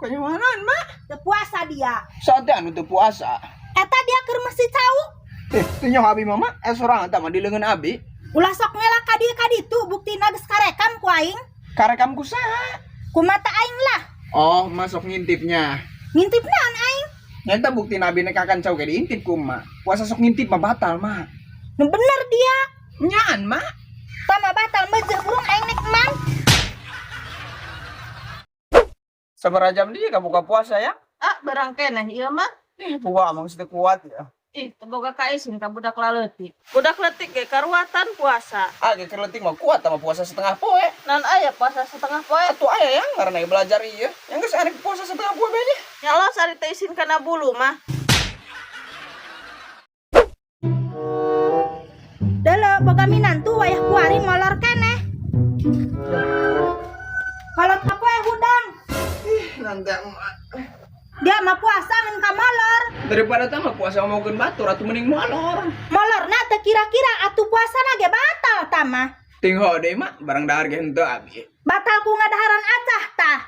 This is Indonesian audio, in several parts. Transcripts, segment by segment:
Panyawanan, Mak. Teu puasa dia. Saatnya anu teu puasa. Eta dia keur mesti cau. Teu abi Mama, sorang eta mah di leungeun abi. Ulah sok ngelak ka dieu ka ditu, buktina geus karekam ku aing. Karekam ku saha? Ku mata aing lah. Oh, masuk ngintipnya. Ngintip naon aing? Nyata bukti nabi nek akan cau ge diintip ku Mak. Puasa sok ngintip mah batal, Mak. Nu bener dia. Nyaan, Mak. Tama batal meujeuk burung aing nek man. Sabaraha jam dia ka buka puasa ya? Barang keneh ieu mah. Buka mah teu kuat ya. Teboga kaisin ka budak leutik. Budak leutik ge karuatan puasa. Ge keur leutik mah kuat sama puasa setengah poe. Nan aya puasa setengah poe. Atuh aya yang karena belajar ieu. Yang geus ari puasa setengah poe bae nya. Nyalo sari teh isin kana bulu mah. Delo boga minantu wayah kuari molor keneh. Kolot apa hudang? Nanti emak. Dia mah puasa ngan ka molor. Daripada tama puasa ngomongkeun batur atuh mending molor. Molorna teu kira-kira atuh puasana ge batal tama. Ting hode mak barang dahar ge henteu abi. Batal ku ngadaharan acah tah.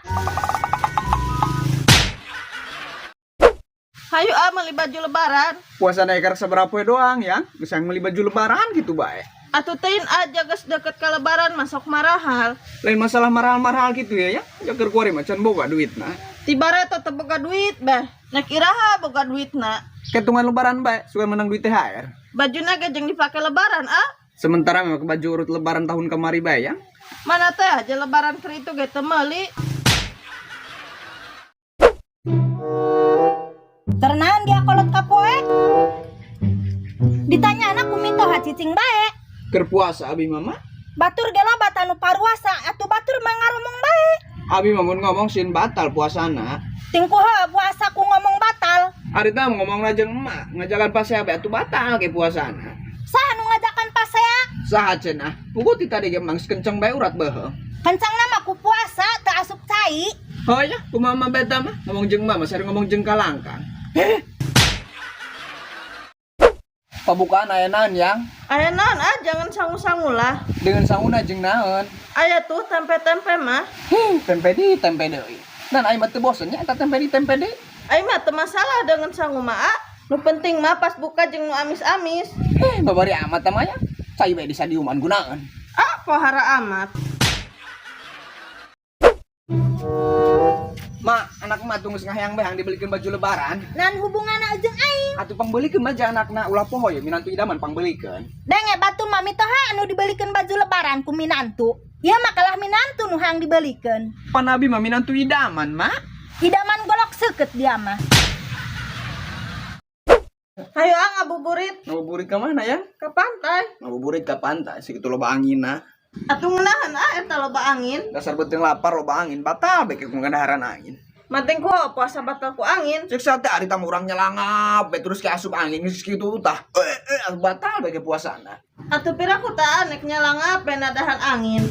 Hayu meuli baju lebaran. Puasa naik karek sabaraha poe doang ya. Geus yang meuli baju lebaran gitu bae. Atuh teuin aja geus deket ka lebaran masuk marahal. Lain masalah mahal-mahal gitu ya. Ya keur kuari mah can boga duitna. Tibare teh boga duit beh. Nek iraha boga duitna. Ketungan lebaran bae suka menang duit THR. Bajuna ge jeung dipake lebaran Sementara memang baju urut lebaran tahun kemari bae ya. Mana teh aja lebaran keur itu ge teu meuli. Ternaon dia kolot ka poe? Ditanya anak kumitoha cicing bae. Keur puasa abi mama. Batur ge loba anu paruasa atuh batur mah ngaromong bae. Abi mah mun ngomong sin batal puasana. Ting kumaha puasa ku ngomong batal. Ari teh ngomong lajeng emak ngajakan pasea bae atuh batal ge puasana. Saha nu ngajakan pasea? Saha cenah? Puguh ti tadi ge mangis kenceng bae urat beuh. Kencangna mah ku puasa teu asup cai. Oh ya, kumaha mah beta mah ngomong jeung mah sari ngomong jeung kalangkang. Pembukaan aya naon yang? Aya naon jangan sangu-sangu lah. Dengan sanguna jeung naon? Aya tuh tempe-tempe mah. Tempe deui. Dan ai mah teu bosen nya eta tempe deui. Ai mah teu masalah dengan sangu mah. Nu penting mah pas buka jeung nu amis-amis. Babari amat mah ya. Cai bae di sadiuman gunaeun. Pohara amat. Mak, anak mah tunggu ngahayang bae hang dibelikeun baju lebaran. Nan hubunganna jeung aing. Atuh pangbelikeun mah jeung anakna ulah poho ya minantu idaman pangbelikeun. Denge batur mah mitoha anu dibelikeun baju lebaran ku minantu. Ieu mah kalah minantu nu hang dibelikeun. Panabi mah minantu idaman, Mak. Idaman golok seukeut dia mah. Hayu ngabuburit. Ngabuburit ka mana ya? Ke pantai. Ngabuburit ka pantai, sikitu loba anginna. Atuh ngeunahan eta loba angin. Dasar beuteung lapar loba angin, batal bae ku ngadaharan angin. Manting ku puasa batal ku angin. Cek sate ari tamu urang nyalangap bae terus ke asup angin geus kitu tah. Batal bae ke puasana. Atuh pira ku tah nek nyalangap bae nadahan angin.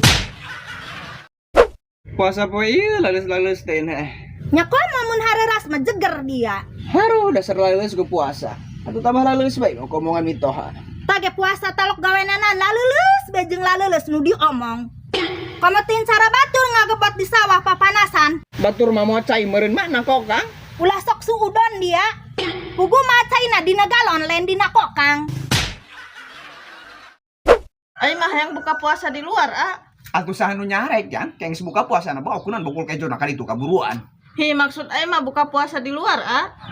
Puasa poe ieu laleus-laleus teh nah. Nya komo mun hareras mah jeger dia. Haruh dasar laleus ku puasa. Atuh tambah laleus bae ngomongan mitoha. Tage puasa talok gawenana laleuleus bae jeung laleuleus nu diomong. Kometin cara batur ngagebot di sawah papanasan. Batur mah moal cai meureun mah na kokang. Ulah sok suudon dia. Pugu mah caina dina galon lain dina kokang. Ai mah yang buka puasa di luar Atuh saha nu nyarek jang keng buka puasana bawa kunan bukul kejo na kali itu kaburuan. Maksud ai mah buka puasa di luar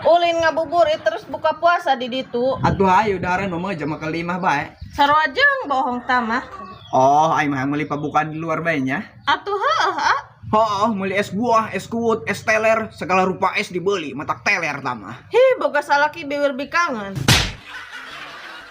Ulin ngabuburit terus buka puasa di ditu. Atuh hayu dahareun mah jam kelima bae. Sarua jeung bohong tamah. Oh, ai mah meuli pabukaan di luar bae nya. Atuh heuh Meuli es buah, es kuut, es teler, segala rupa es dibeli, matak teler tamah. Boga salaki bibir bikangen.